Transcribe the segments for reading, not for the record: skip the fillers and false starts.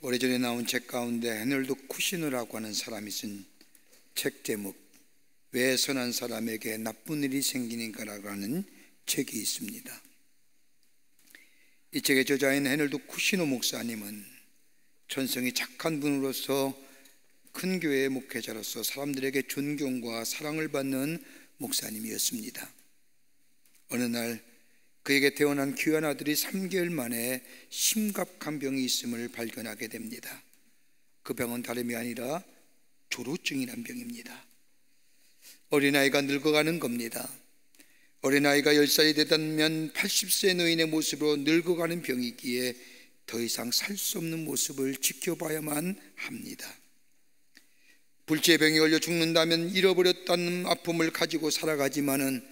오래전에 나온 책 가운데 헤널드 쿠시너라고 하는 사람이 쓴 책 제목 왜 선한 사람에게 나쁜 일이 생기는가라고 하는 책이 있습니다. 이 책의 저자인 헤널드 쿠시너 목사님은 천성이 착한 분으로서 큰 교회의 목회자로서 사람들에게 존경과 사랑을 받는 목사님이었습니다. 어느 날 그에게 태어난 귀한 아들이 3개월 만에 심각한 병이 있음을 발견하게 됩니다. 그 병은 다름이 아니라 조루증이란 병입니다. 어린아이가 늙어가는 겁니다. 어린아이가 10살이 되면 80세 노인의 모습으로 늙어가는 병이기에 더 이상 살 수 없는 모습을 지켜봐야만 합니다. 불치병에 걸려 죽는다면 잃어버렸다는 아픔을 가지고 살아가지만은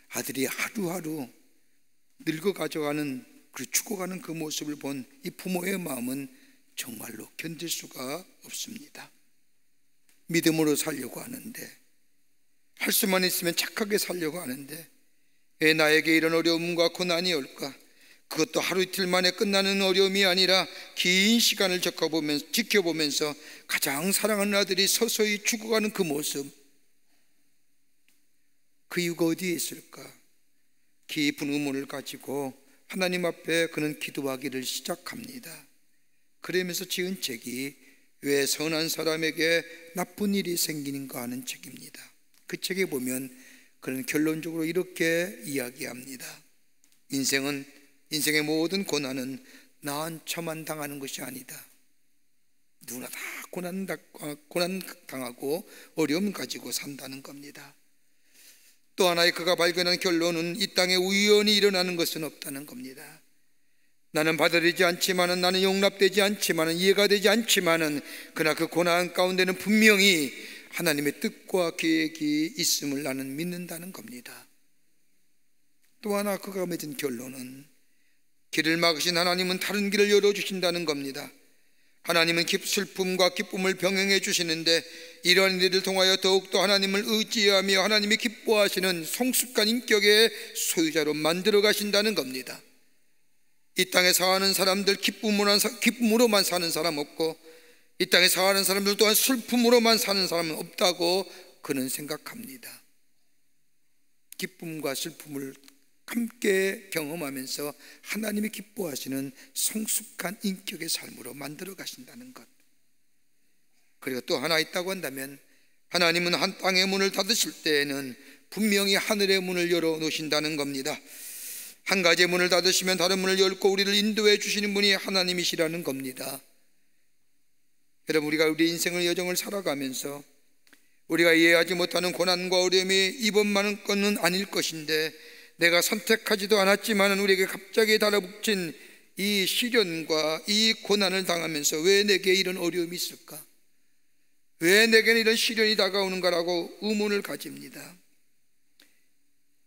아들이 하루하루 늙어 가져가는, 죽어가는 그 모습을 본 이 부모의 마음은 정말로 견딜 수가 없습니다. 믿음으로 살려고 하는데, 할 수만 있으면 착하게 살려고 하는데 왜 나에게 이런 어려움과 고난이 올까? 그것도 하루 이틀 만에 끝나는 어려움이 아니라 긴 시간을 지켜보면서 가장 사랑하는 아들이 서서히 죽어가는 그 모습, 그 이유가 어디에 있을까? 깊은 의문을 가지고 하나님 앞에 그는 기도하기를 시작합니다. 그러면서 지은 책이 왜 선한 사람에게 나쁜 일이 생기는가 하는 책입니다. 그 책에 보면 그는 결론적으로 이렇게 이야기합니다. 인생의 모든 고난은 나 혼자만 당하는 것이 아니다. 누구나 다 고난 당하고 어려움 가지고 산다는 겁니다. 또 하나의 그가 발견한 결론은 이 땅에 우연히 일어나는 것은 없다는 겁니다. 나는 받아들이지 않지만은, 나는 용납되지 않지만은, 이해가 되지 않지만은, 그러나 그 고난 가운데는 분명히 하나님의 뜻과 계획이 있음을 나는 믿는다는 겁니다. 또 하나 그가 맺은 결론은 길을 막으신 하나님은 다른 길을 열어주신다는 겁니다. 하나님은 슬픔과 기쁨을 병행해 주시는데 이러한 일을 통하여 더욱더 하나님을 의지하며 하나님이 기뻐하시는 성숙한 인격의 소유자로 만들어 가신다는 겁니다. 이 땅에 사는 사람들 기쁨으로만 사는 사람 없고, 이 땅에 사는 사람들 또한 슬픔으로만 사는 사람은 없다고 그는 생각합니다. 기쁨과 슬픔을 함께 경험하면서 하나님이 기뻐하시는 성숙한 인격의 삶으로 만들어 가신다는 것. 그리고 또 하나 있다고 한다면, 하나님은 한 땅의 문을 닫으실 때에는 분명히 하늘의 문을 열어 놓으신다는 겁니다. 한 가지의 문을 닫으시면 다른 문을 열고 우리를 인도해 주시는 분이 하나님이시라는 겁니다. 여러분, 우리가 우리 인생의 여정을 살아가면서 우리가 이해하지 못하는 고난과 어려움이 이번만은 것은 아닐 것인데, 내가 선택하지도 않았지만 우리에게 갑자기 달라붙인 이 시련과 이 고난을 당하면서 왜 내게 이런 어려움이 있을까? 왜 내게는 이런 시련이 다가오는가라고 의문을 가집니다.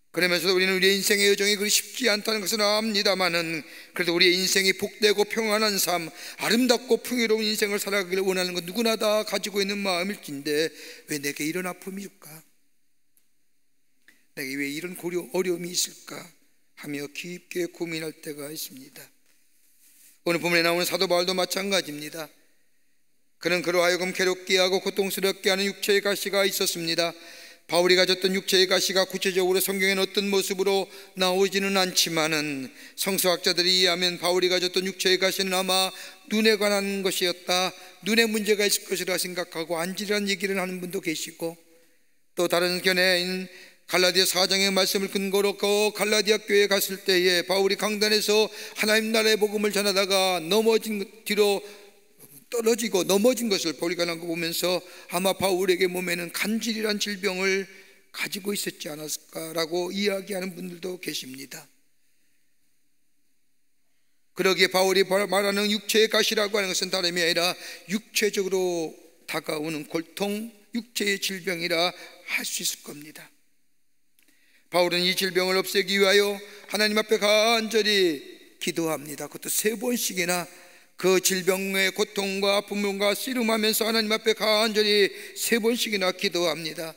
그러면서 우리는 우리의 인생의 여정이 그리 쉽지 않다는 것은 압니다만은, 그래도 우리의 인생이 복되고 평안한 삶, 아름답고 풍요로운 인생을 살아가기를 원하는 건 누구나 다 가지고 있는 마음일진데 왜 내게 이런 아픔이 줄까? 내게 왜 이런 어려움이 있을까? 하며 깊게 고민할 때가 있습니다. 오늘 본문에 나오는 사도 바울도 마찬가지입니다. 그는 그로 하여금 괴롭게 하고 고통스럽게 하는 육체의 가시가 있었습니다. 바울이 가졌던 육체의 가시가 구체적으로 성경에는 어떤 모습으로 나오지는 않지만은, 성서학자들이 이해하면 바울이 가졌던 육체의 가시는 아마 눈에 관한 것이었다, 눈에 문제가 있을 것이라 생각하고 안지라는 얘기를 하는 분도 계시고, 또 다른 견해인 갈라디아 4장의 말씀을 근거로 그 갈라디아 교회에 갔을 때에 바울이 강단에서 하나님 나라의 복음을 전하다가 넘어진 것을 발견한 거 보면서 아마 바울에게 몸에는 간질이란 질병을 가지고 있었지 않았을까라고 이야기하는 분들도 계십니다. 그러기에 바울이 말하는 육체의 가시라고 하는 것은 다름이 아니라 육체적으로 다가오는 고통, 육체의 질병이라 할 수 있을 겁니다. 바울은 이 질병을 없애기 위하여 하나님 앞에 간절히 기도합니다. 그것도 3번씩이나 그 질병의 고통과 아픔과 씨름하면서 하나님 앞에 간절히 3번씩이나 기도합니다.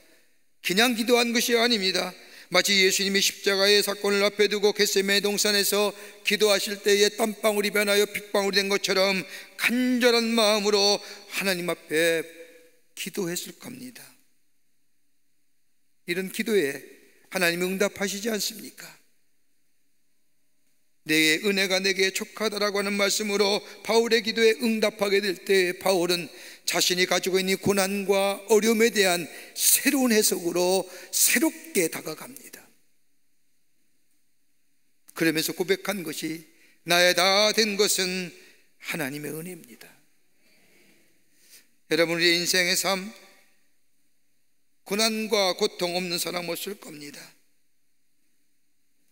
그냥 기도한 것이 아닙니다. 마치 예수님이 십자가의 사건을 앞에 두고 겟세마네 동산에서 기도하실 때에 땀방울이 변하여 핏방울이 된 것처럼 간절한 마음으로 하나님 앞에 기도했을 겁니다. 이런 기도에 하나님이 응답하시지 않습니까? 내 은혜가 내게 족하다라고 하는 말씀으로 바울의 기도에 응답하게 될 때 바울은 자신이 가지고 있는 고난과 어려움에 대한 새로운 해석으로 새롭게 다가갑니다. 그러면서 고백한 것이 나의 다 된 것은 하나님의 은혜입니다. 여러분, 우리의 인생의 삶, 고난과 고통 없는 사람 없을 겁니다.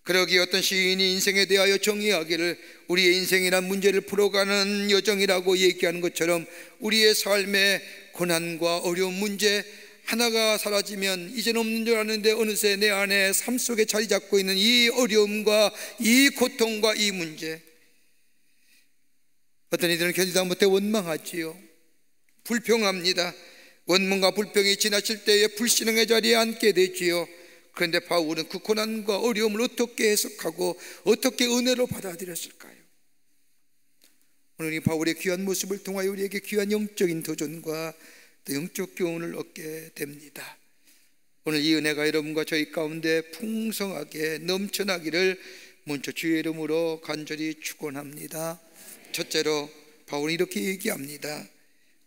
그러기에 어떤 시인이 인생에 대하여 정의하기를 우리의 인생이란 문제를 풀어가는 여정이라고 얘기하는 것처럼 우리의 삶의 고난과 어려운 문제 하나가 사라지면 이제는 없는 줄 아는데 어느새 내 안에 삶 속에 자리 잡고 있는 이 어려움과 이 고통과 이 문제, 어떤 이들은 견디다 못해 원망하지요. 불평합니다. 원망과 불평이 지나칠 때에 불신앙의 자리에 앉게 되지요. 그런데 바울은 그 고난과 어려움을 어떻게 해석하고 어떻게 은혜로 받아들였을까요? 오늘 이 바울의 귀한 모습을 통하여 우리에게 귀한 영적인 도전과 또 영적 교훈을 얻게 됩니다. 오늘 이 은혜가 여러분과 저희 가운데 풍성하게 넘쳐나기를 먼저 주의 이름으로 간절히 축원합니다. 첫째로 바울이 이렇게 얘기합니다.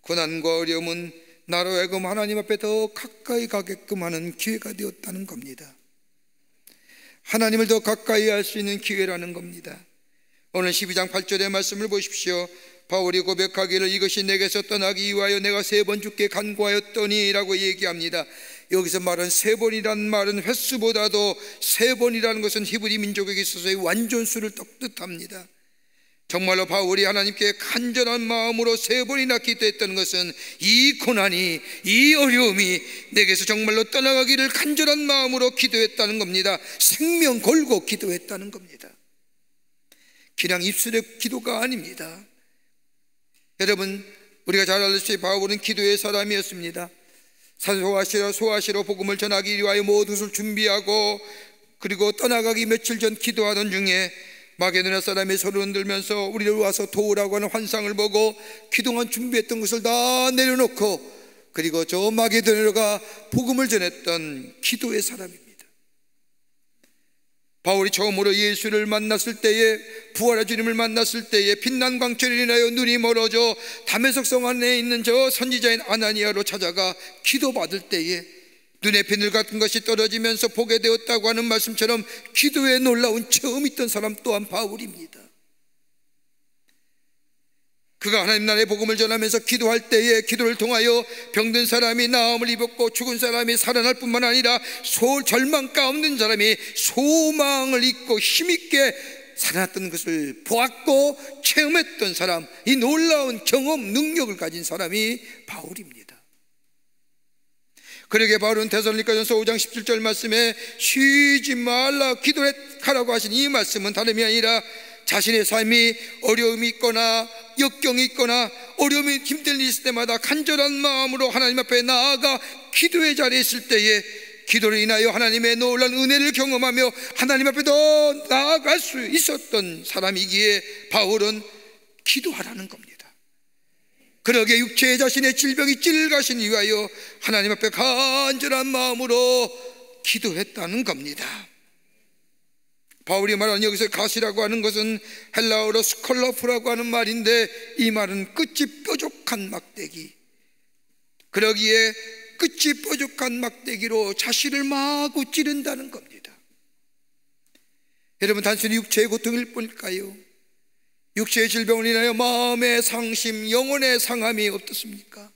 고난과 어려움은 나로 하여금 하나님 앞에 더 가까이 가게끔 하는 기회가 되었다는 겁니다. 하나님을 더 가까이 할 수 있는 기회라는 겁니다. 오늘 12장 8절의 말씀을 보십시오. 바울이 고백하기를 이것이 내게서 떠나기 위하여 내가 3번 주께 간구하였더니 라고 얘기합니다. 여기서 말은 3번이라는 말은 횟수보다도 3번이라는 것은 히브리 민족에게 있어서의 완전수를 뜻합니다. 정말로 바울이 하나님께 간절한 마음으로 3번이나 기도했던 것은 이 고난이, 이 어려움이 내게서 정말로 떠나가기를 간절한 마음으로 기도했다는 겁니다. 생명 걸고 기도했다는 겁니다. 그냥 입술의 기도가 아닙니다. 여러분, 우리가 잘 알다시피 바울은 기도의 사람이었습니다. 소아시로 복음을 전하기 위하여 모든 것을 준비하고 그리고 떠나가기 며칠 전 기도하던 중에 마게도냐 사람이 손을 흔들면서 우리를 와서 도우라고 하는 환상을 보고 그동안 준비했던 것을 다 내려놓고 그리고 저 마게도냐가 복음을 전했던 기도의 사람입니다. 바울이 처음으로 예수를 만났을 때에, 부활의 주님을 만났을 때에 빛난 광채를 인하여 눈이 멀어져 다메섹 성 안에 있는 저 선지자인 아나니아로 찾아가 기도받을 때에 눈에 비늘 같은 것이 떨어지면서 보게 되었다고 하는 말씀처럼 기도에 놀라운 체험이 있던 사람 또한 바울입니다. 그가 하나님 나라의 복음을 전하면서 기도할 때에 기도를 통하여 병든 사람이 나음을 입었고 죽은 사람이 살아날 뿐만 아니라 절망 가운데 있는 사람이 소망을 잊고 힘있게 살아났던 것을 보았고 체험했던 사람, 이 놀라운 경험, 능력을 가진 사람이 바울입니다. 그러게 바울은 데살로니가전서 5장 17절 말씀에 쉬지 말라 기도하라고 하신 이 말씀은 다름이 아니라 자신의 삶이 어려움이 있거나 역경이 있거나 어려움이 힘든 일이 있을 때마다 간절한 마음으로 하나님 앞에 나아가 기도의 자리에 있을 때에 기도를 인하여 하나님의 놀라운 은혜를 경험하며 하나님 앞에 더 나아갈 수 있었던 사람이기에 바울은 기도하라는 겁니다. 그러게 육체의 자신의 질병이 찔가신 위하여 하나님 앞에 간절한 마음으로 기도했다는 겁니다. 바울이 말하는 여기서 가시라고 하는 것은 헬라어로 스컬러프라고 하는 말인데 이 말은 끝이 뾰족한 막대기, 그러기에 끝이 뾰족한 막대기로 자신을 마구 찌른다는 겁니다. 여러분, 단순히 육체의 고통일 뿐일까요? 육체의 질병을 인하여 마음의 상심, 영혼의 상함이 어떻습니까?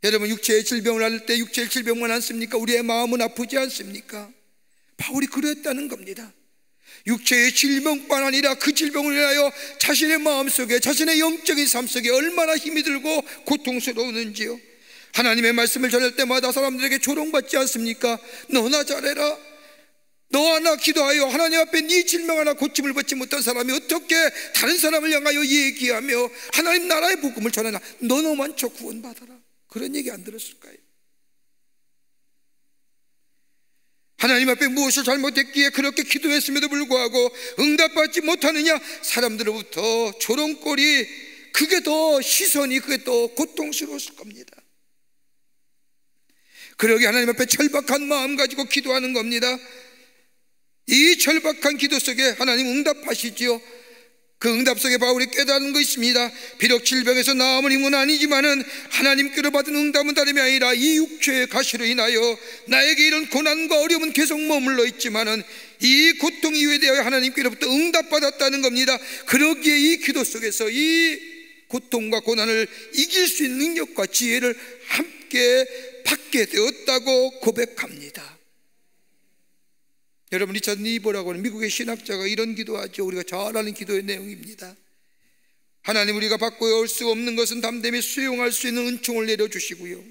여러분, 육체의 질병을 앓을 때 육체의 질병만 않습니까? 우리의 마음은 아프지 않습니까? 바울이 그랬다는 겁니다. 육체의 질병뿐 아니라 그 질병을 인하여 자신의 마음속에, 자신의 영적인 삶 속에 얼마나 힘이 들고 고통스러웠는지요. 하나님의 말씀을 전할 때마다 사람들에게 조롱받지 않습니까? 너나 잘해라, 너 하나 기도하여 하나님 앞에 네 질병 하나 고침을 받지 못한 사람이 어떻게 다른 사람을 향하여 얘기하며 하나님 나라의 복음을 전하나, 너만 저 구원받아라, 그런 얘기 안 들었을까요? 하나님 앞에 무엇을 잘못했기에 그렇게 기도했음에도 불구하고 응답받지 못하느냐? 사람들로부터 조롱거리, 그게 더 시선이, 그게 더 고통스러웠을 겁니다. 그러게 하나님 앞에 절박한 마음 가지고 기도하는 겁니다. 이 절박한 기도 속에 하나님 응답하시지요. 그 응답 속에 바울이 깨달은 거 있습니다. 비록 질병에서 나음을 입은 아니지만은 하나님께로 받은 응답은 다름이 아니라 이 육체의 가시로 인하여 나에게 이런 고난과 어려움은 계속 머물러 있지만은 이 고통 이후에 대하여 하나님께로부터 응답받았다는 겁니다. 그러기에 이 기도 속에서 이 고통과 고난을 이길 수 있는 능력과 지혜를 함께 받게 되었다고 고백합니다. 여러분, 리차드 니버라고 하는 미국의 신학자가 이런 기도하죠. 우리가 잘 아는 기도의 내용입니다. 하나님, 우리가 바꿔야 할 수 없는 것은 담대히 수용할 수 있는 은총을 내려주시고요,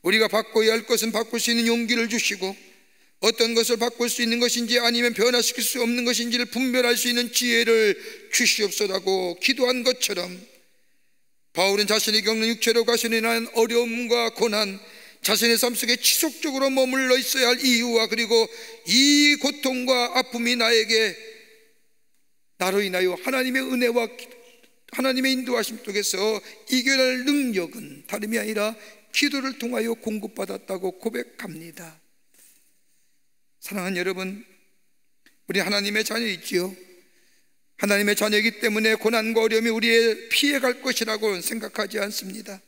우리가 바꿔야 할 것은 바꿀 수 있는 용기를 주시고, 어떤 것을 바꿀 수 있는 것인지 아니면 변화시킬 수 없는 것인지를 분별할 수 있는 지혜를 주시옵소서라고 기도한 것처럼, 바울은 자신이 겪는 육체로 가시로 인한 어려움과 고난, 자신의 삶 속에 지속적으로 머물러 있어야 할 이유와 그리고 이 고통과 아픔이 나로 인하여 하나님의 은혜와 하나님의 인도하심 속에서 이겨낼 능력은 다름이 아니라 기도를 통하여 공급받았다고 고백합니다. 사랑하는 여러분, 우리 하나님의 자녀이지요. 하나님의 자녀이기 때문에 고난과 어려움이 우리의 피해갈 것이라고 생각하지 않습니다.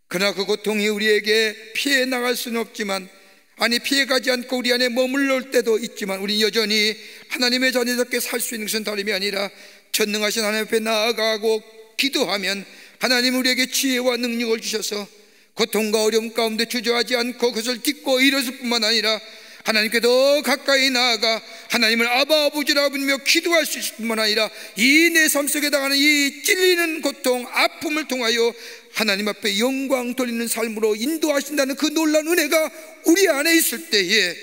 그러나 그 고통이 우리에게 피해 나갈 수는 없지만, 아니 피해가지 않고 우리 안에 머물러 때도 있지만, 우리 여전히 하나님의 자녀답게 살 수 있는 것은 다름이 아니라 전능하신 하나님 앞에 나아가고 기도하면 하나님 우리에게 지혜와 능력을 주셔서 고통과 어려움 가운데 주저하지 않고 그것을 딛고 일어설 뿐만 아니라 하나님께 더 가까이 나아가 하나님을 아바 아버지라 부르며 기도할 수 있을 뿐만 아니라 이 내 삶 속에 당하는 이 찔리는 고통, 아픔을 통하여 하나님 앞에 영광 돌리는 삶으로 인도하신다는 그 놀라운 은혜가 우리 안에 있을 때에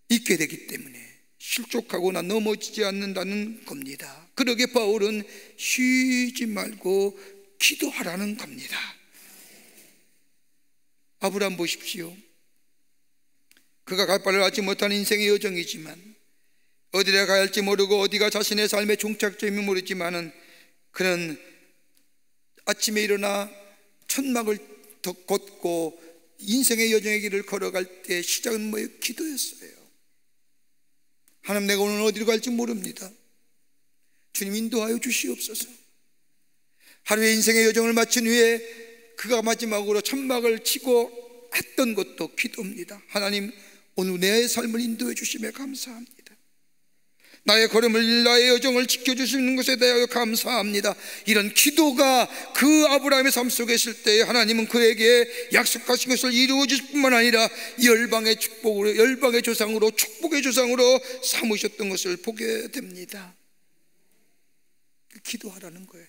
있게 되기 때문에 실족하거나 넘어지지 않는다는 겁니다. 그러게 바울은 쉬지 말고 기도하라는 겁니다. 아브라함 보십시오. 그가 갈 바를 알지 못하는 인생의 여정이지만, 어디에 가야 할지 모르고 어디가 자신의 삶의 종착점이 모르지만은 그는 아침에 일어나 천막을 걷고 인생의 여정의 길을 걸어갈 때 시작은 뭐예요? 기도였어요. 하나님, 내가 오늘 어디로 갈지 모릅니다. 주님 인도하여 주시옵소서. 하루의 인생의 여정을 마친 후에 그가 마지막으로 천막을 치고 했던 것도 기도입니다. 하나님, 오늘 내 삶을 인도해 주심에 감사합니다. 나의 걸음을, 나의 여정을 지켜주시는 것에 대하여 감사합니다. 이런 기도가 그 아브라함의 삶 속에 있을 때 하나님은 그에게 약속하신 것을 이루어 주실 뿐만 아니라 열방의 축복으로, 열방의 조상으로, 축복의 조상으로 삼으셨던 것을 보게 됩니다. 기도하라는 거예요.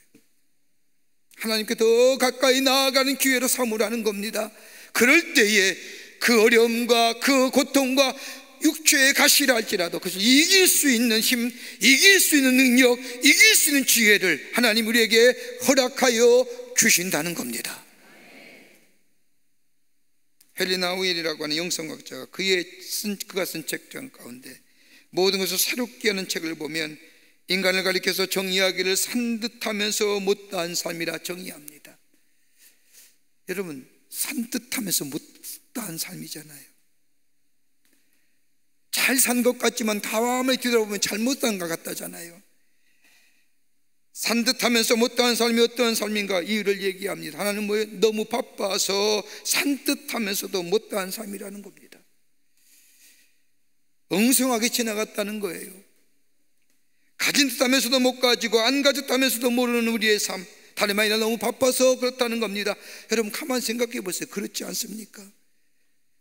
하나님께 더 가까이 나아가는 기회로 삼으라는 겁니다. 그럴 때에 그 어려움과 그 고통과 육체의 가시라 할지라도 그것을 이길 수 있는 힘, 이길 수 있는 능력, 이길 수 있는 지혜를 하나님 우리에게 허락하여 주신다는 겁니다. 헬리나 우일이라고 하는 영성학자가 그가 쓴 책 중 가운데 모든 것을 새롭게 하는 책을 보면 인간을 가리켜서 정의하기를 산뜻하면서 못다한 삶이라 정의합니다. 여러분, 산뜻하면서 못다한 삶이잖아요. 잘 산 것 같지만 다음에 뒤돌아보면 잘못 산 것 같다잖아요. 산뜻하면서 못다한 삶이 어떠한 삶인가 이유를 얘기합니다. 하나는 뭐예요? 너무 바빠서 산뜻하면서도 못다한 삶이라는 겁니다. 엉성하게 지나갔다는 거예요. 가진 듯하면서도 못 가지고 안 가졌다면서도 모르는 우리의 삶, 다름 아니라 너무 바빠서 그렇다는 겁니다. 여러분 가만 생각해 보세요. 그렇지 않습니까?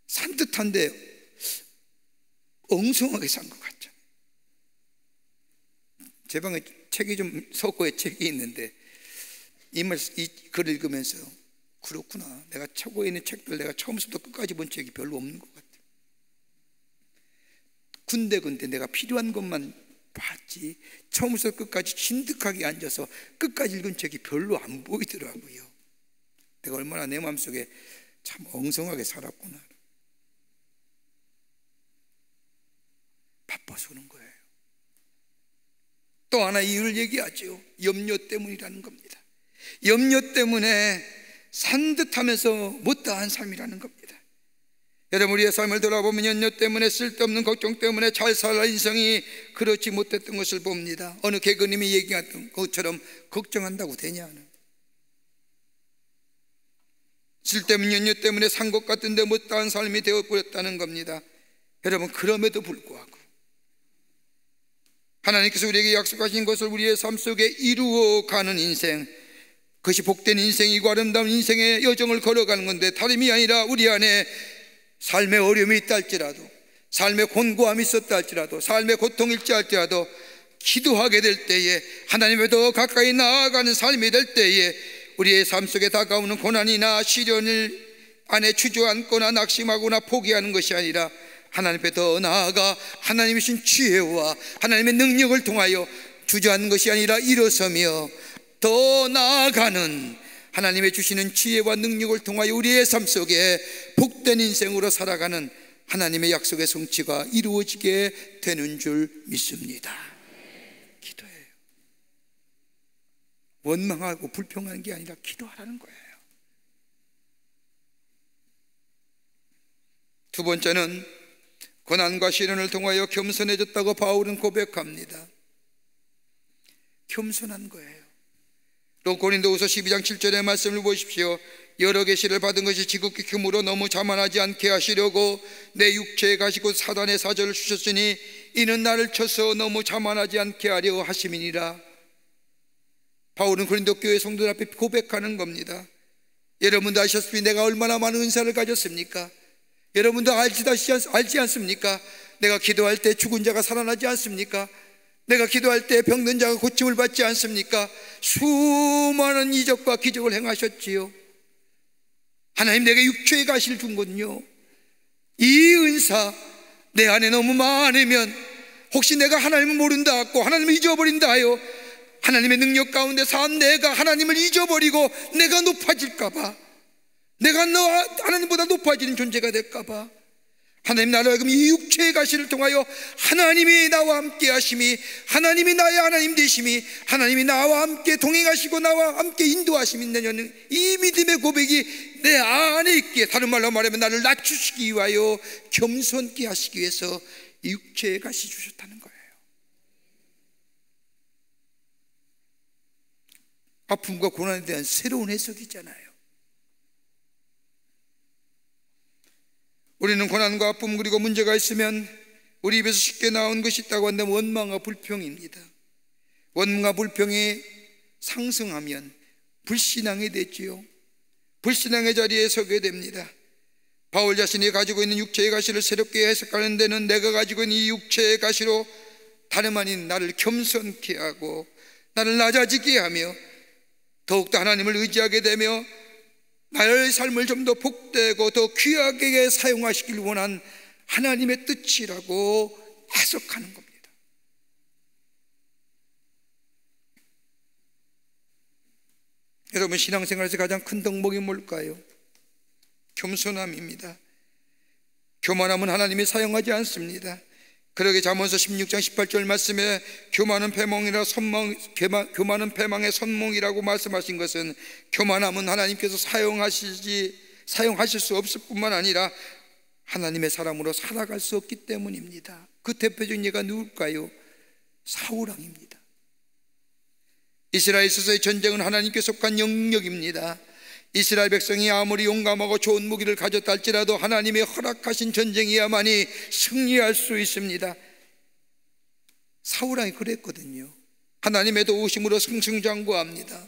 산뜻한데 엉성하게 산 것 같죠. 제 방에 책이 좀 서고의 책이 있는데 이 글을 읽으면서 그렇구나, 내가 서고에 있는 책들 내가 처음부터 끝까지 본 책이 별로 없는 것 같아요. 군데군데 내가 필요한 것만 봤지 처음부터 끝까지 진득하게 앉아서 끝까지 읽은 책이 별로 안 보이더라고요. 내가 얼마나 내 마음속에 참 엉성하게 살았구나. 바빠서 그런 거예요. 또 하나 이유를 얘기하죠. 염려 때문이라는 겁니다. 염려 때문에 산뜻하면서 못다한 삶이라는 겁니다. 여러분, 우리의 삶을 돌아보면 염려 때문에, 쓸데없는 걱정 때문에 잘 살 인생이 그렇지 못했던 것을 봅니다. 어느 개그님이 얘기했던 것처럼 걱정한다고 되냐는, 쓸데없는 염려 때문에 산 것 같은데 못다한 삶이 되어버렸다는 겁니다. 여러분, 그럼에도 불구하고 하나님께서 우리에게 약속하신 것을 우리의 삶 속에 이루어가는 인생, 그것이 복된 인생이고 아름다운 인생의 여정을 걸어가는 건데, 다름이 아니라 우리 안에 삶의 어려움이 있다 할지라도, 삶의 곤고함이 있었다 할지라도, 삶의 고통이 있지 할지라도 기도하게 될 때에, 하나님에 더 가까이 나아가는 삶이 될 때에 우리의 삶 속에 다가오는 고난이나 시련을 안에 주저앉거나 낙심하거나 포기하는 것이 아니라 하나님 앞에 더 나아가 하나님이 주신 지혜와 하나님의 능력을 통하여 주저앉는 것이 아니라 일어서며 더 나아가는, 하나님의 주시는 지혜와 능력을 통하여 우리의 삶 속에 복된 인생으로 살아가는 하나님의 약속의 성취가 이루어지게 되는 줄 믿습니다. 기도해요. 원망하고 불평하는 게 아니라 기도하라는 거예요. 두 번째는 고난과 시련을 통하여 겸손해졌다고 바울은 고백합니다. 겸손한 거예요. 고린도후서 12장 7절의 말씀을 보십시오. 여러 계시를 받은 것이 지극히 크므로 너무 자만하지 않게 하시려고 내 육체에 가시고 사단의 사절을 주셨으니 이는 나를 쳐서 너무 자만하지 않게 하려 하심이니라. 바울은 고린도 교회 성도들 앞에 고백하는 겁니다. 여러분도 아셨습니까? 내가 얼마나 많은 은사를 가졌습니까? 여러분도 알지 않습니까? 내가 기도할 때 죽은 자가 살아나지 않습니까? 내가 기도할 때 병든 자가 고침을 받지 않습니까? 수많은 이적과 기적을 행하셨지요. 하나님 내게 육체의 가시를 준 거든요. 이 은사 내 안에 너무 많으면 혹시 내가 하나님을 모른다 하고 하나님을 잊어버린다 하여 하나님의 능력 가운데 산 내가 하나님을 잊어버리고 내가 높아질까봐, 내가 하나님보다 높아지는 존재가 될까봐 하나님 나를 하여금 이 육체의 가시를 통하여 하나님이 나와 함께 하심이, 하나님이 나의 하나님 되심이, 하나님이 나와 함께 동행하시고 나와 함께 인도하심이 있느냐는 이 믿음의 고백이 내 안에 있기에, 다른 말로 말하면 나를 낮추시기 위하여 겸손케 하시기 위해서 이 육체의 가시 주셨다는 거예요. 아픔과 고난에 대한 새로운 해석이잖아요. 우리는 고난과 아픔 그리고 문제가 있으면 우리 입에서 쉽게 나온 것이 있다고 한다면 원망과 불평입니다. 원망과 불평이 상승하면 불신앙이 되지요. 불신앙의 자리에 서게 됩니다. 바울 자신이 가지고 있는 육체의 가시를 새롭게 해석하는 데는 내가 가지고 있는 이 육체의 가시로 다름 아닌 나를 겸손케 하고 나를 낮아지게 하며 더욱더 하나님을 의지하게 되며 나의 삶을 좀 더 복되고 더 귀하게 사용하시길 원한 하나님의 뜻이라고 해석하는 겁니다. 여러분, 신앙생활에서 가장 큰 덕목이 뭘까요? 겸손함입니다. 교만함은 하나님이 사용하지 않습니다. 그러게 잠언서 16장 18절 말씀에 교만은 패망의 선몽이라고 말씀하신 것은, 교만함은 하나님께서 사용하실 수 없을 뿐만 아니라 하나님의 사람으로 살아갈 수 없기 때문입니다. 그 대표적인 예가 누굴까요? 사울왕입니다. 이스라엘 있어서의 전쟁은 하나님께 속한 영역입니다. 이스라엘 백성이 아무리 용감하고 좋은 무기를 가졌다 할지라도 하나님의 허락하신 전쟁이야만이 승리할 수 있습니다. 사울왕이 그랬거든요. 하나님의 도우심으로 승승장구합니다.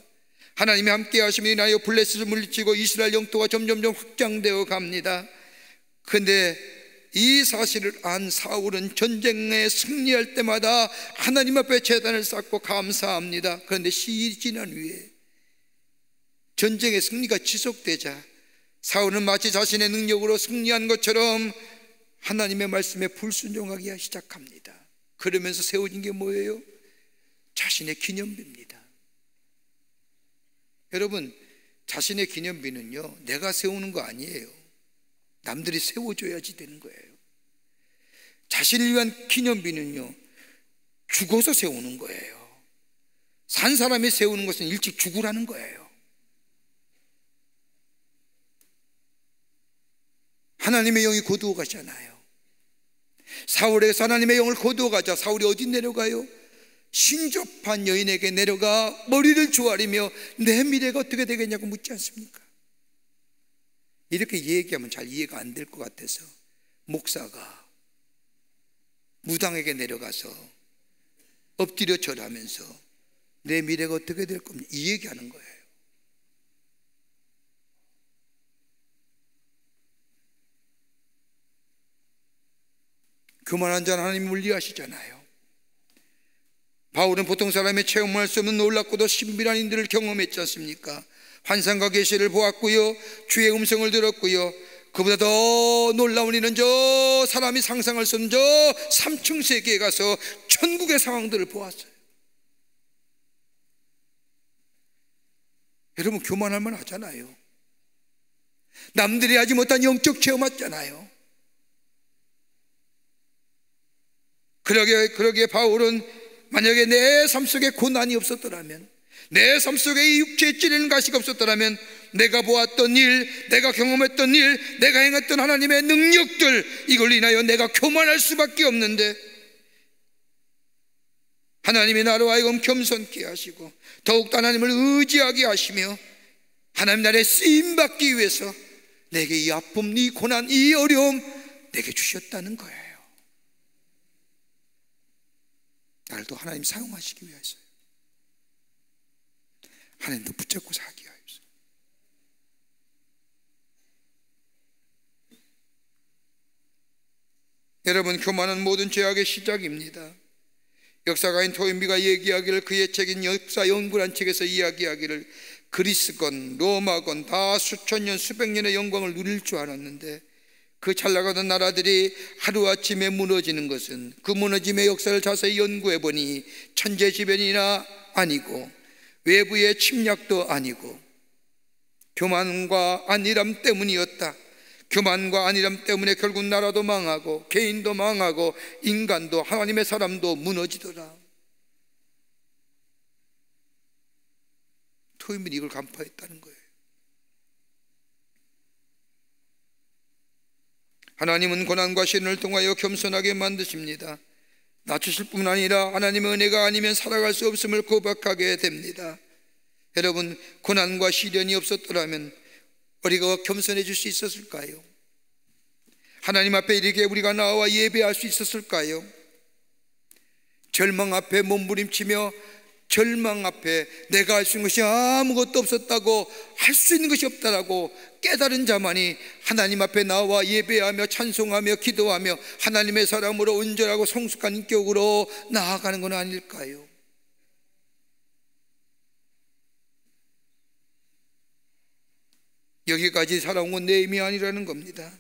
하나님이 함께 하심이 인하여 블레셋을 물리치고 이스라엘 영토가 점점점 확장되어 갑니다. 그런데 이 사실을 안 사울은 전쟁에 승리할 때마다 하나님 앞에 제단을 쌓고 감사합니다. 그런데 시일이 지난 후에 전쟁의 승리가 지속되자 사울은 마치 자신의 능력으로 승리한 것처럼 하나님의 말씀에 불순종하기 시작합니다. 그러면서 세워진 게 뭐예요? 자신의 기념비입니다. 여러분, 자신의 기념비는요, 내가 세우는 거 아니에요. 남들이 세워줘야지 되는 거예요. 자신을 위한 기념비는요, 죽어서 세우는 거예요. 산 사람이 세우는 것은 일찍 죽으라는 거예요. 하나님의 영이 거두어 가잖아요. 사울에게서 하나님의 영을 거두어 가자 사울이 어디 내려가요? 신접한 여인에게 내려가 머리를 조아리며 내 미래가 어떻게 되겠냐고 묻지 않습니까? 이렇게 얘기하면 잘 이해가 안 될 것 같아서 목사가 무당에게 내려가서 엎드려 절하면서 내 미래가 어떻게 될 겁니까? 이 얘기하는 거예요. 교만한 자는 하나님이 물리하시잖아요. 바울은 보통 사람의 체험할 수 없는 놀랍고도 신비한 일들을 경험했지 않습니까? 환상과 계시를 보았고요, 주의 음성을 들었고요, 그보다 더 놀라운 일은 저 사람이 상상할 수 없는 저 3층 세계에 가서 천국의 상황들을 보았어요. 여러분, 교만할 만 하잖아요. 남들이 하지 못한 영적 체험했잖아요. 그러기에 바울은 만약에 내 삶 속에 고난이 없었더라면, 내 삶 속에 이 육체에 찌르는 가시가 없었더라면, 내가 보았던 일, 내가 경험했던 일, 내가 행했던 하나님의 능력들, 이걸 인하여 내가 교만할 수밖에 없는데, 하나님이 나로 하여금 겸손케 하시고 더욱더 하나님을 의지하게 하시며 하나님 나라에 쓰임받기 위해서 내게 이 아픔, 이 고난, 이 어려움 내게 주셨다는 거예요. 나를 또 하나님 사용하시기 위해서요. 하나님도 붙잡고 살기 위해서. 여러분, 교만은 모든 죄악의 시작입니다. 역사가인 토인비가 얘기하기를, 그의 책인 역사 연구란 책에서 이야기하기를, 그리스건 로마건 다 수천 년 수백 년의 영광을 누릴 줄 알았는데 그 잘 나가던 나라들이 하루아침에 무너지는 것은 그 무너짐의 역사를 자세히 연구해 보니 천재지변이나 아니고 외부의 침략도 아니고 교만과 안일함 때문이었다. 교만과 안일함 때문에 결국 나라도 망하고 개인도 망하고 인간도 하나님의 사람도 무너지더라. 토인비는 이걸 간파했다는 거예요. 하나님은 고난과 시련을 통하여 겸손하게 만드십니다. 낮추실 뿐 아니라 하나님의 은혜가 아니면 살아갈 수 없음을 고백하게 됩니다. 여러분, 고난과 시련이 없었더라면 우리가 겸손해질 수 있었을까요? 하나님 앞에 이렇게 우리가 나와 예배할 수 있었을까요? 절망 앞에 몸부림치며 절망 앞에 내가 할 수 있는 것이 아무것도 없었다고, 할 수 있는 것이 없다라고 깨달은 자만이 하나님 앞에 나와 예배하며 찬송하며 기도하며 하나님의 사람으로 온전하고 성숙한 인격으로 나아가는 건 아닐까요? 여기까지 살아온 건 내 힘이 아니라는 겁니다.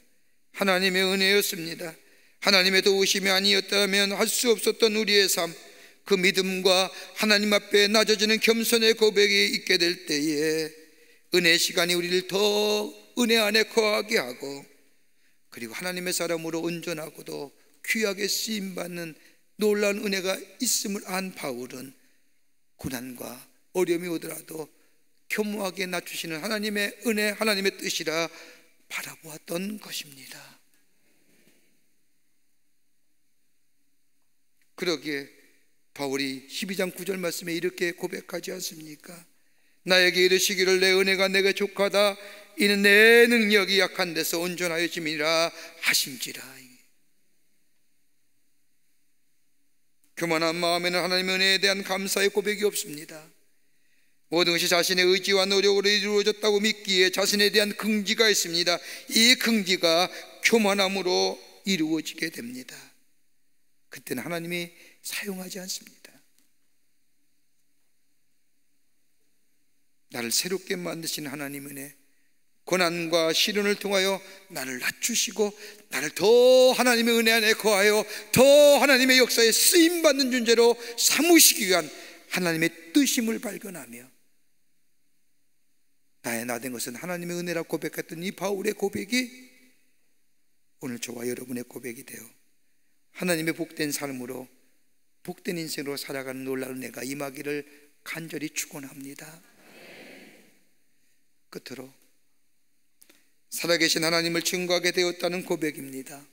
하나님의 은혜였습니다. 하나님의 도우심이 아니었다면 할 수 없었던 우리의 삶, 그 믿음과 하나님 앞에 낮아지는 겸손의 고백이 있게 될 때에 은혜의 시간이 우리를 더 은혜 안에 거하게 하고, 그리고 하나님의 사람으로 온전하고도 귀하게 쓰임받는 놀라운 은혜가 있음을 안 바울은 고난과 어려움이 오더라도 겸허하게 낮추시는 하나님의 은혜, 하나님의 뜻이라 바라보았던 것입니다. 그러기에 바울이 12장 9절 말씀에 이렇게 고백하지 않습니까? 나에게 이르시기를 내 은혜가 내게 족하다, 이는 내 능력이 약한 데서 온전하여짐이라 하신지라. 교만한 마음에는 하나님의 은혜에 대한 감사의 고백이 없습니다. 모든 것이 자신의 의지와 노력으로 이루어졌다고 믿기에 자신에 대한 긍지가 있습니다. 이 긍지가 교만함으로 이루어지게 됩니다. 그때는 하나님이 사용하지 않습니다. 나를 새롭게 만드신 하나님의 은혜, 고난과 시련을 통하여 나를 낮추시고 나를 더 하나님의 은혜 안에 거하여 더 하나님의 역사에 쓰임받는 존재로 삼으시기 위한 하나님의 뜻임을 발견하며, 나의 나된 것은 하나님의 은혜라 고백했던 이 바울의 고백이 오늘 저와 여러분의 고백이 되어 하나님의 복된 삶으로, 복된 인생으로 살아가는 놀라운 내가 임하기를 간절히 축원합니다. 끝으로 살아계신 하나님을 증거하게 되었다는 고백입니다.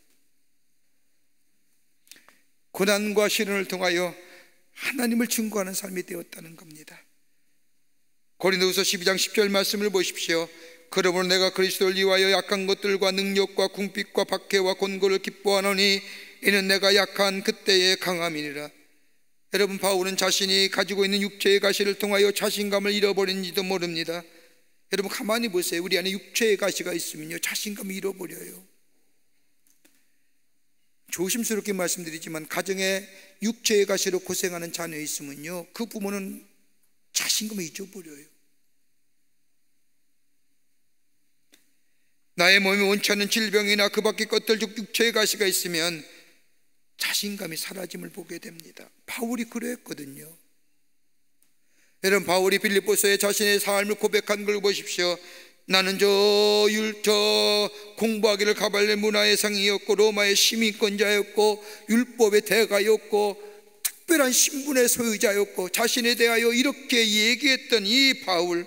고난과 시련을 통하여 하나님을 증거하는 삶이 되었다는 겁니다. 고린도후서 12장 10절 말씀을 보십시오. 그러므로 내가 그리스도를 위하여 약한 것들과 능력과 궁핍과 박해와 곤고를 기뻐하노니 이는 내가 약한 그때의 강함이니라. 여러분, 바울은 자신이 가지고 있는 육체의 가시를 통하여 자신감을 잃어버린지도 모릅니다. 여러분, 가만히 보세요. 우리 안에 육체의 가시가 있으면요, 자신감을 잃어버려요. 조심스럽게 말씀드리지만 가정에 육체의 가시로 고생하는 자녀 있으면요, 그 부모는 자신감을 잊어버려요. 나의 몸에 원치 않는 질병이나 그 밖의 것들, 즉 육체의 가시가 있으면 자신감이 사라짐을 보게 됩니다. 바울이 그랬거든요. 여러분, 바울이 빌립보서에 자신의 삶을 고백한 걸 보십시오. 나는 저 공부하기를 가발의 문화의 상이었고 로마의 시민권자였고 율법의 대가였고 특별한 신분의 소유자였고 자신에 대하여 이렇게 얘기했던 이 바울,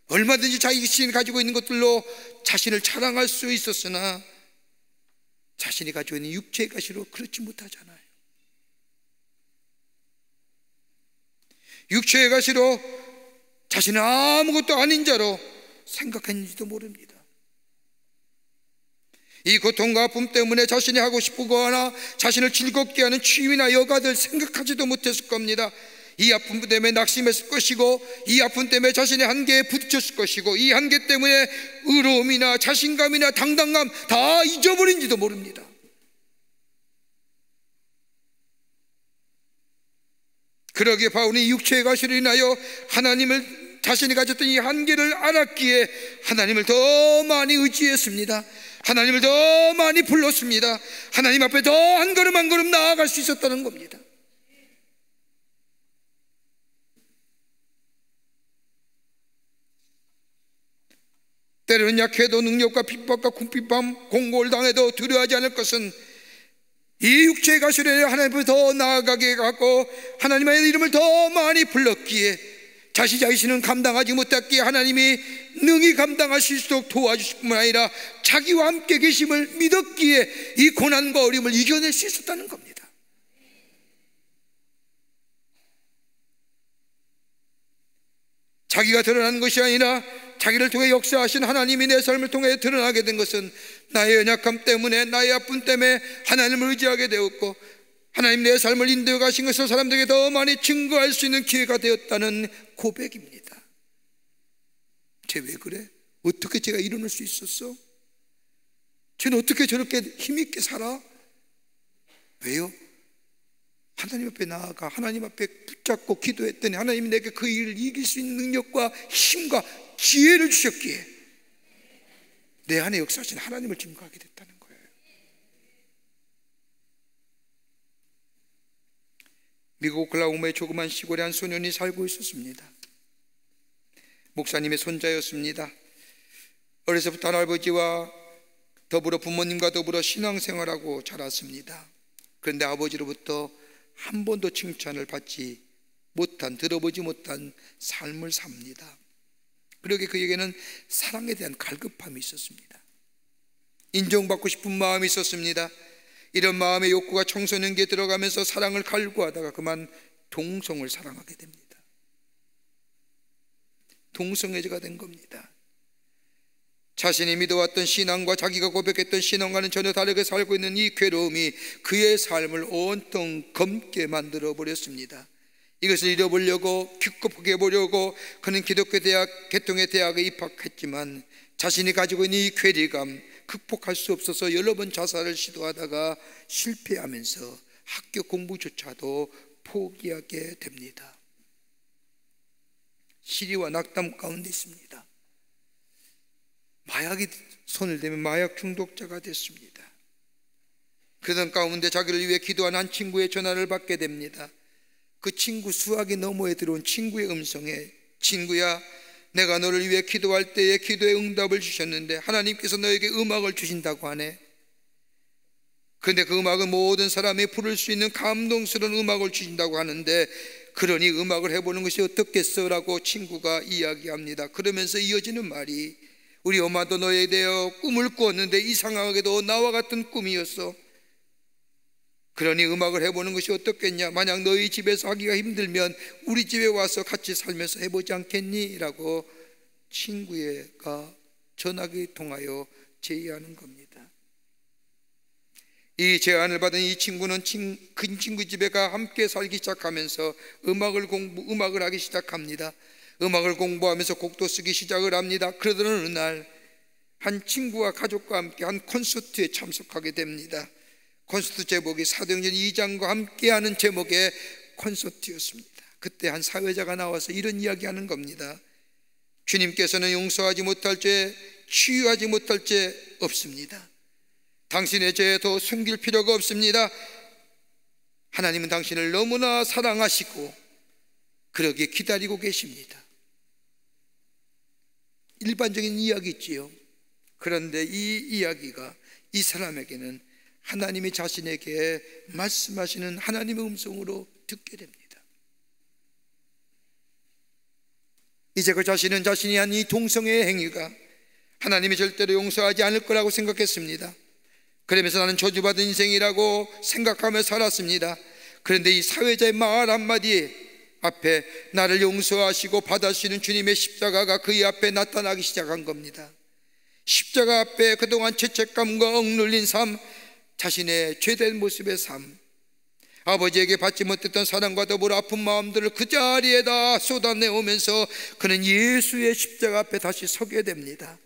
얼마든지 자신이 가지고 있는 것들로 자신을 자랑할 수 있었으나 자신이 가지고 있는 육체의 가시로 그렇지 못하잖아요. 육체의 가시로 자신은 아무것도 아닌 자로 생각했는지도 모릅니다. 이 고통과 아픔 때문에 자신이 하고 싶거나 자신을 즐겁게 하는 취미나 여가들 생각하지도 못했을 겁니다. 이 아픔 때문에 낙심했을 것이고, 이 아픔 때문에 자신의 한계에 부딪혔을 것이고, 이 한계 때문에 의로움이나 자신감이나 당당감 다 잊어버린지도 모릅니다. 그러기에 바울이 육체의 가시로 인하여 하나님을, 자신이 가졌던 이 한계를 알았기에 하나님을 더 많이 의지했습니다. 하나님을 더 많이 불렀습니다. 하나님 앞에 더 한 걸음 한 걸음 나아갈 수 있었다는 겁니다. 때로는 약해도 능력과 핍박과 궁핍함, 공고를 당해도 두려워하지 않을 것은 이 육체의 가시로 하나님 앞에 더 나아가게 하고 하나님의 이름을 더 많이 불렀기에 자신은 감당하지 못했기에 하나님이 능히 감당하실 수 있도록 도와주실 뿐만 아니라 자기와 함께 계심을 믿었기에 이 고난과 어려움을 이겨낼 수 있었다는 겁니다. 자기가 드러난 것이 아니라 자기를 통해 역사하신 하나님이 내 삶을 통해 드러나게 된 것은 나의 연약함 때문에, 나의 아픔 때문에 하나님을 의지하게 되었고, 하나님 내 삶을 인도해 가신 것을 사람들에게 더 많이 증거할 수 있는 기회가 되었다는 고백입니다. 쟤 왜 그래? 어떻게 제가 이뤄낼 수 있었어? 쟤는 어떻게 저렇게 힘있게 살아? 왜요? 하나님 앞에 나아가 하나님 앞에 붙잡고 기도했더니 하나님이 내게 그 일을 이길 수 있는 능력과 힘과 기회를 주셨기에 내 안에 역사하신 하나님을 증거하게 됐다는 거예요. 미국 오클라호마의 조그만 시골에 한 소년이 살고 있었습니다. 목사님의 손자였습니다. 어려서부터 할아버지와 더불어 부모님과 더불어 신앙생활하고 자랐습니다. 그런데 아버지로부터 한 번도 칭찬을 받지 못한, 들어보지 못한 삶을 삽니다. 그러게 그에게는 사랑에 대한 갈급함이 있었습니다. 인정받고 싶은 마음이 있었습니다. 이런 마음의 욕구가 청소년기에 들어가면서 사랑을 갈구하다가 그만 동성을 사랑하게 됩니다. 동성애자가 된 겁니다. 자신이 믿어왔던 신앙과 자기가 고백했던 신앙과는 전혀 다르게 살고 있는 이 괴로움이 그의 삶을 온통 검게 만들어 버렸습니다. 이것을 잃어보려고, 극복해 보려고 그는 기독교 대학, 개통의 대학에 입학했지만 자신이 가지고 있는 이 괴리감 극복할 수 없어서 여러 번 자살을 시도하다가 실패하면서 학교 공부조차도 포기하게 됩니다. 시리와 낙담 가운데 있습니다. 마약이 손을 대면 마약 중독자가 됐습니다. 그런 가운데 자기를 위해 기도한 한 친구의 전화를 받게 됩니다. 그 친구, 수학이 너머에 들어온 친구의 음성에, 친구야, 내가 너를 위해 기도할 때에 기도의 응답을 주셨는데 하나님께서 너에게 음악을 주신다고 하네. 그런데 그 음악은 모든 사람이 부를 수 있는 감동스러운 음악을 주신다고 하는데, 그러니 음악을 해보는 것이 어떻겠어? 라고 친구가 이야기합니다. 그러면서 이어지는 말이, 우리 엄마도 너에 대해 꿈을 꾸었는데 이상하게도 나와 같은 꿈이었어. 그러니 음악을 해보는 것이 어떻겠냐? 만약 너희 집에서 하기가 힘들면 우리 집에 와서 같이 살면서 해보지 않겠니? 라고 친구가 전화기 통하여 제의하는 겁니다. 이 제안을 받은 이 친구는 큰 친구 집에 가 함께 살기 시작하면서 음악을 하기 시작합니다. 음악을 공부하면서 곡도 쓰기 시작을 합니다. 그러던 어느 날 한 친구와 가족과 함께 한 콘서트에 참석하게 됩니다. 콘서트 제목이 사도행전 2장과 함께하는 제목의 콘서트였습니다. 그때 한 사회자가 나와서 이런 이야기하는 겁니다. 주님께서는 용서하지 못할 죄, 치유하지 못할 죄 없습니다. 당신의 죄에 더 숨길 필요가 없습니다. 하나님은 당신을 너무나 사랑하시고 그러기에 기다리고 계십니다. 일반적인 이야기지요. 그런데 이 이야기가 이 사람에게는 하나님이 자신에게 말씀하시는 하나님의 음성으로 듣게 됩니다. 이제 그 자신은 자신이 한 이 동성애의 행위가 하나님이 절대로 용서하지 않을 거라고 생각했습니다. 그러면서 나는 저주받은 인생이라고 생각하며 살았습니다. 그런데 이 사회자의 말 한마디 앞에 나를 용서하시고 받아주시는 주님의 십자가가 그의 앞에 나타나기 시작한 겁니다. 십자가 앞에 그동안 죄책감과 억눌린 삶, 자신의 죄된 모습의 삶, 아버지에게 받지 못했던 사랑과 더불어 아픈 마음들을 그 자리에다 쏟아내오면서 그는 예수의 십자가 앞에 다시 서게 됩니다.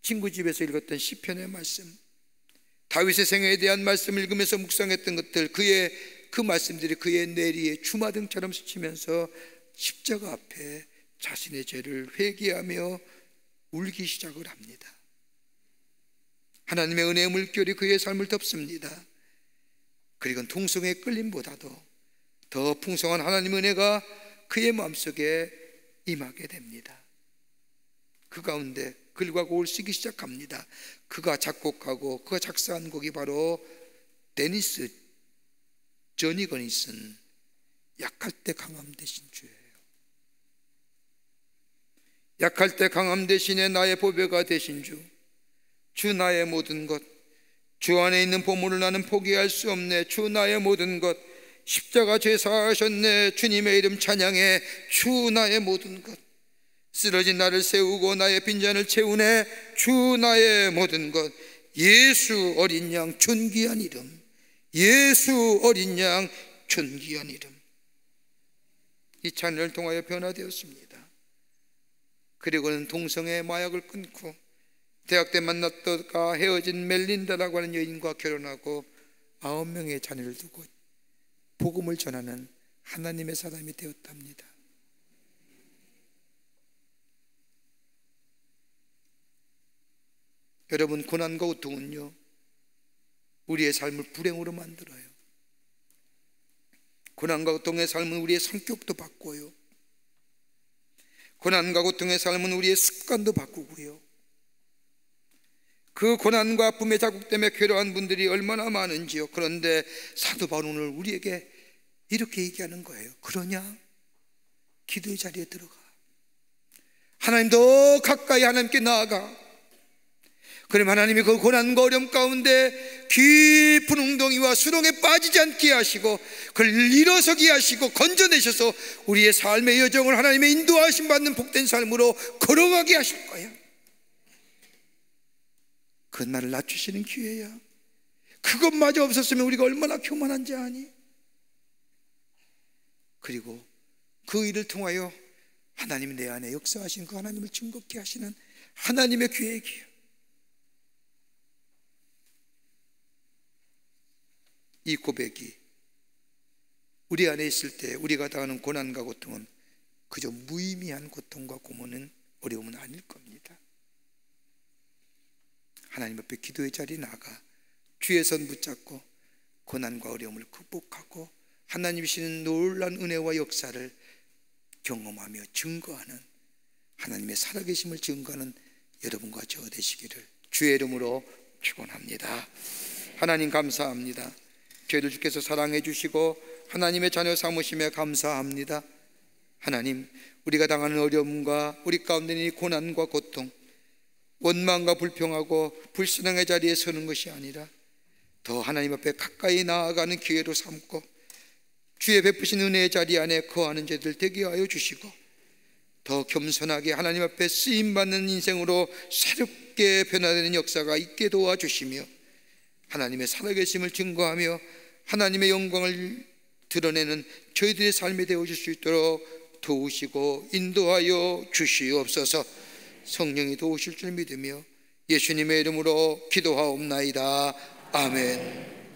친구 집에서 읽었던 시편의 말씀, 다윗의 생애에 대한 말씀을 읽으면서 묵상했던 것들, 그 말씀들이 그의 뇌리에 주마등처럼 스치면서 십자가 앞에 자신의 죄를 회개하며 울기 시작을 합니다. 하나님의 은혜의 물결이 그의 삶을 덮습니다. 그리고 동성애의 끌림보다도 더 풍성한 하나님의 은혜가 그의 마음속에 임하게 됩니다. 그 가운데 글과 곡을 쓰기 시작합니다. 그가 작곡하고 그가 작사한 곡이 바로 데니스 저니건이 쓴 약할 때 강함 되신 주예요. 약할 때 강함 대신에 나의 보배가 되신 주, 주 나의 모든 것, 주 안에 있는 보물을 나는 포기할 수 없네. 주 나의 모든 것, 십자가 죄사하셨네. 주님의 이름 찬양해. 주 나의 모든 것, 쓰러진 나를 세우고 나의 빈잔을 채우네. 주 나의 모든 것, 예수 어린 양 존귀한 이름, 예수 어린 양 존귀한 이름. 이 찬양을 통하여 변화되었습니다. 그리고는 동성애 마약을 끊고 대학 때 만났다가 헤어진 멜린다라고 하는 여인과 결혼하고 9명의 자녀를 두고 복음을 전하는 하나님의 사람이 되었답니다. 여러분, 고난과 고통은요 우리의 삶을 불행으로 만들어요. 고난과 고통의 삶은 우리의 성격도 바꿔요. 고난과 고통의 삶은 우리의 습관도 바꾸고요. 그 고난과 아픔의 자국 때문에 괴로워한 분들이 얼마나 많은지요. 그런데 사도 바울은 오늘 우리에게 이렇게 얘기하는 거예요. 그러냐? 기도의 자리에 들어가. 하나님 더 가까이 하나님께 나아가. 그럼 하나님이 그 고난과 어려움 가운데 깊은 웅덩이와 수렁에 빠지지 않게 하시고 그를 일어서게 하시고 건져내셔서 우리의 삶의 여정을 하나님의 인도하심 받는 복된 삶으로 걸어가게 하실 거예요. 그건 나를 낮추시는 기회야. 그것마저 없었으면 우리가 얼마나 교만한지 아니? 그리고 그 일을 통하여 하나님이 내 안에 역사하신 그 하나님을 증거케 하시는 하나님의 계획이에요. 이 고백이 우리 안에 있을 때 우리가 당하는 고난과 고통은 그저 무의미한 고통과 고문은 어려움은 아닐 겁니다. 하나님 앞에 기도의 자리에 나가 주의 손 붙잡고 고난과 어려움을 극복하고 하나님이시는 놀라운 은혜와 역사를 경험하며 증거하는 하나님의 살아계심을 증거하는 여러분과 저 되시기를 주의 이름으로 축원합니다. 하나님 감사합니다. 저희들 주께서 사랑해 주시고 하나님의 자녀 삼으심에 감사합니다. 하나님, 우리가 당하는 어려움과 우리 가운데 있는 고난과 고통, 원망과 불평하고 불신앙의 자리에 서는 것이 아니라 더 하나님 앞에 가까이 나아가는 기회로 삼고 주의 베푸신 은혜의 자리 안에 거하는 자들 되게 하여 주시고 더 겸손하게 하나님 앞에 쓰임받는 인생으로 새롭게 변화되는 역사가 있게 도와주시며 하나님의 살아계심을 증거하며 하나님의 영광을 드러내는 저희들의 삶이 되어줄 수 있도록 도우시고 인도하여 주시옵소서. 성령이 도우실 줄 믿으며 예수님의 이름으로 기도하옵나이다. 아멘.